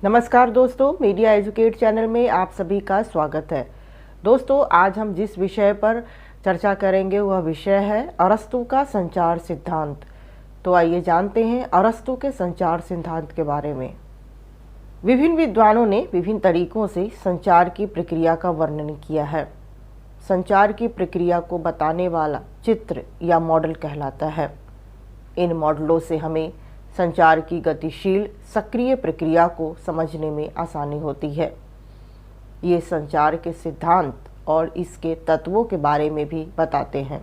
नमस्कार दोस्तों, media educate channel में आप सभी का स्वागत है। दोस्तों, आज हम जिस विषय पर चर्चा करेंगे वह विषय है अरस्तू का संचार सिद्धांत। तो आइए जानते हैं अरस्तू के संचार सिद्धांत के बारे में। विभिन्न विद्वानों ने विभिन्न तरीकों से संचार की प्रक्रिया का वर्णन किया है। संचार की प्रक्रिया को बताने वाला चित्र या मॉडल कहलाता है। इन मॉडलों से हमें संचार की गतिशील सक्रिय प्रक्रिया को समझने में आसानी होती है। ये संचार के सिद्धांत और इसके तत्वों के बारे में भी बताते हैं।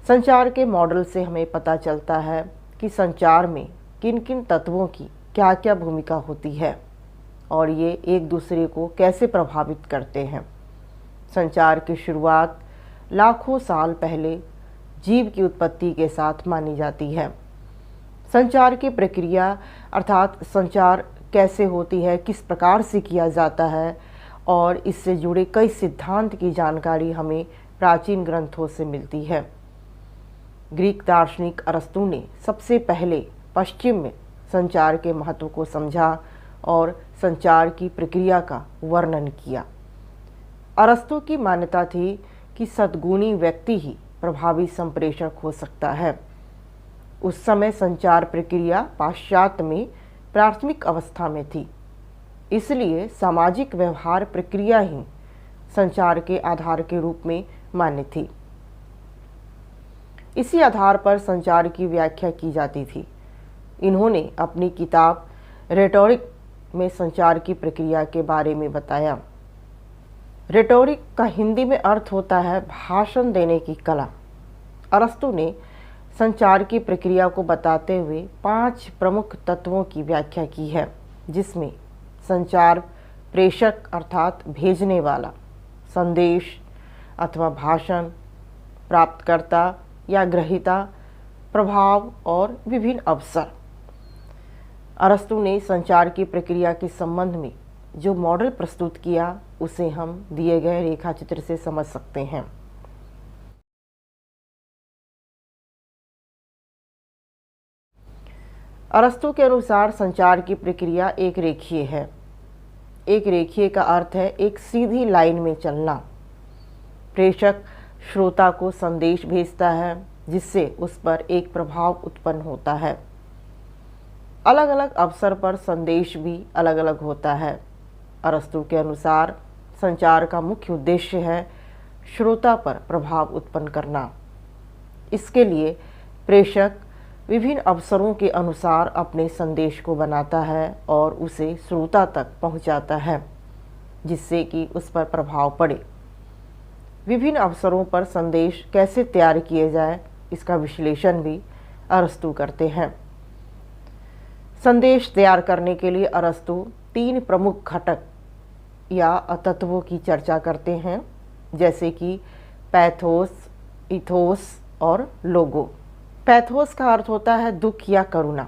संचार के मॉडल से हमें पता चलता है कि संचार में किन किन तत्वों की क्या क्या भूमिका होती है और ये एक दूसरे को कैसे प्रभावित करते हैं। संचार की शुरुआत लाखों साल पहले जीव की उत्पत्ति के साथ मानी जाती है। संचार की प्रक्रिया अर्थात संचार कैसे होती है, किस प्रकार से किया जाता है और इससे जुड़े कई सिद्धांत की जानकारी हमें प्राचीन ग्रंथों से मिलती है। ग्रीक दार्शनिक अरस्तू ने सबसे पहले पश्चिम में संचार के महत्व को समझा और संचार की प्रक्रिया का वर्णन किया। अरस्तू की मान्यता थी कि सद्गुणी व्यक्ति ही प्रभावी संप्रेषक हो सकता है। उस समय संचार प्रक्रिया पाश्चात्य में प्राथमिक अवस्था में थी, इसलिए सामाजिक व्यवहार प्रक्रिया ही संचार के आधार के रूप में मान्य थी। इसी आधार पर संचार की व्याख्या की जाती थी। इन्होंने अपनी किताब रेटोरिक में संचार की प्रक्रिया के बारे में बताया। रेटोरिक का हिंदी में अर्थ होता है भाषण देने की कला। अरस्तू ने संचार की प्रक्रिया को बताते हुए 5 प्रमुख तत्वों की व्याख्या की है, जिसमें संचार प्रेषक अर्थात भेजने वाला, संदेश अथवा भाषण, प्राप्तकर्ता या ग्रहीता, प्रभाव और विभिन्न अवसर। अरस्तू ने संचार की प्रक्रिया के संबंध में जो मॉडल प्रस्तुत किया उसे हम दिए गए रेखाचित्र से समझ सकते हैं। अरस्तू के अनुसार संचार की प्रक्रिया एक रेखीय है। एक रेखीय का अर्थ है एक सीधी लाइन में चलना। प्रेषक श्रोता को संदेश भेजता है जिससे उस पर एक प्रभाव उत्पन्न होता है। अलग अलग अवसर पर संदेश भी अलग अलग होता है। अरस्तू के अनुसार संचार का मुख्य उद्देश्य है श्रोता पर प्रभाव उत्पन्न करना। इसके लिए प्रेषक विभिन्न अवसरों के अनुसार अपने संदेश को बनाता है और उसे श्रोता तक पहुंचाता है जिससे कि उस पर प्रभाव पड़े। विभिन्न अवसरों पर संदेश कैसे तैयार किए जाए इसका विश्लेषण भी अरस्तू करते हैं। संदेश तैयार करने के लिए अरस्तू 3 प्रमुख घटक या तत्वों की चर्चा करते हैं, जैसे कि पैथोस, इथोस और लोगो। पैथोस का अर्थ होता है दुख या करुणा।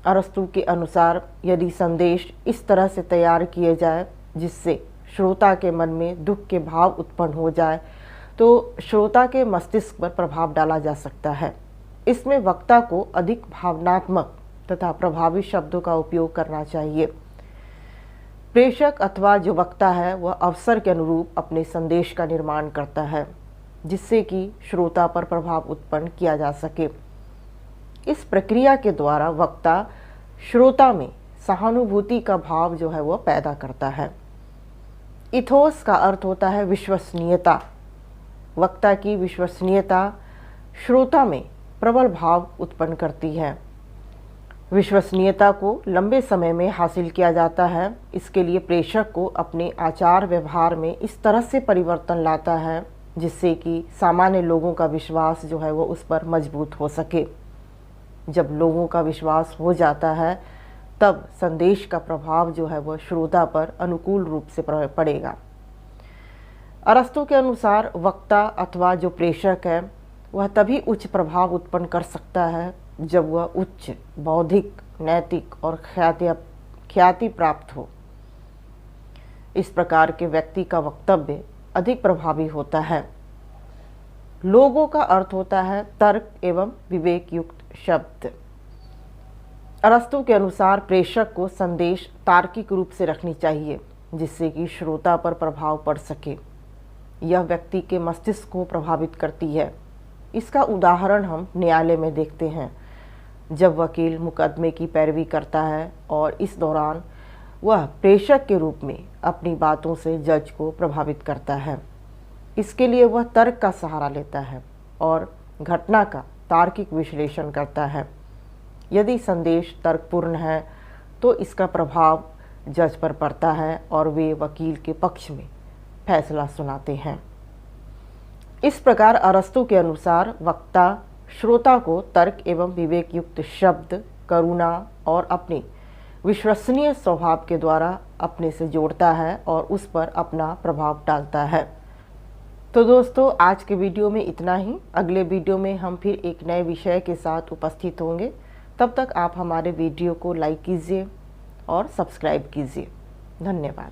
अरस्तू के अनुसार यदि संदेश इस तरह से तैयार किए जाए जिससे श्रोता के मन में दुख के भाव उत्पन्न हो जाए तो श्रोता के मस्तिष्क पर प्रभाव डाला जा सकता है। इसमें वक्ता को अधिक भावनात्मक तथा प्रभावी शब्दों का उपयोग करना चाहिए। प्रेषक अथवा जो वक्ता है वह अवसर के अनुरूप अपने संदेश का निर्माण करता है जिससे कि श्रोता पर प्रभाव उत्पन्न किया जा सके। इस प्रक्रिया के द्वारा वक्ता श्रोता में सहानुभूति का भाव जो है वह पैदा करता है। इथोस का अर्थ होता है विश्वसनीयता। वक्ता की विश्वसनीयता श्रोता में प्रबल भाव उत्पन्न करती है। विश्वसनीयता को लंबे समय में हासिल किया जाता है। इसके लिए प्रेषक को अपने आचार व्यवहार में इस तरह से परिवर्तन लाता है जिससे कि सामान्य लोगों का विश्वास जो है वो उस पर मजबूत हो सके। जब लोगों का विश्वास हो जाता है तब संदेश का प्रभाव जो है वह श्रोता पर अनुकूल रूप से पड़ेगा। अरस्तू के अनुसार वक्ता अथवा जो प्रेषक है वह तभी उच्च प्रभाव उत्पन्न कर सकता है जब वह उच्च बौद्धिक, नैतिक और ख्याति प्राप्त हो। इस प्रकार के व्यक्ति का वक्तव्य अधिक प्रभावी होता है। लोगों का अर्थ होता है तर्क एवं विवेक युक्त शब्द। अरस्तू के अनुसार प्रेषक को संदेश तार्किक रूप से रखनी चाहिए, जिससे कि श्रोता पर प्रभाव पड़ सके। यह व्यक्ति के मस्तिष्क को प्रभावित करती है। इसका उदाहरण हम न्यायालय में देखते हैं, जब वकील मुकदमे की पैरवी करता है और इस दौरान वह प्रेषक के रूप में अपनी बातों से जज को प्रभावित करता है। इसके लिए वह तर्क का सहारा लेता है और घटना का तार्किक विश्लेषण करता है। यदि संदेश तर्कपूर्ण है तो इसका प्रभाव जज पर पड़ता है और वे वकील के पक्ष में फैसला सुनाते हैं। इस प्रकार अरस्तू के अनुसार वक्ता श्रोता को तर्क एवं विवेक युक्त शब्द, करुणा और अपने विश्वसनीय स्वभाव के द्वारा अपने से जोड़ता है और उस पर अपना प्रभाव डालता है। तो दोस्तों, आज के वीडियो में इतना ही। अगले वीडियो में हम फिर एक नए विषय के साथ उपस्थित होंगे। तब तक आप हमारे वीडियो को लाइक कीजिए और सब्सक्राइब कीजिए। धन्यवाद।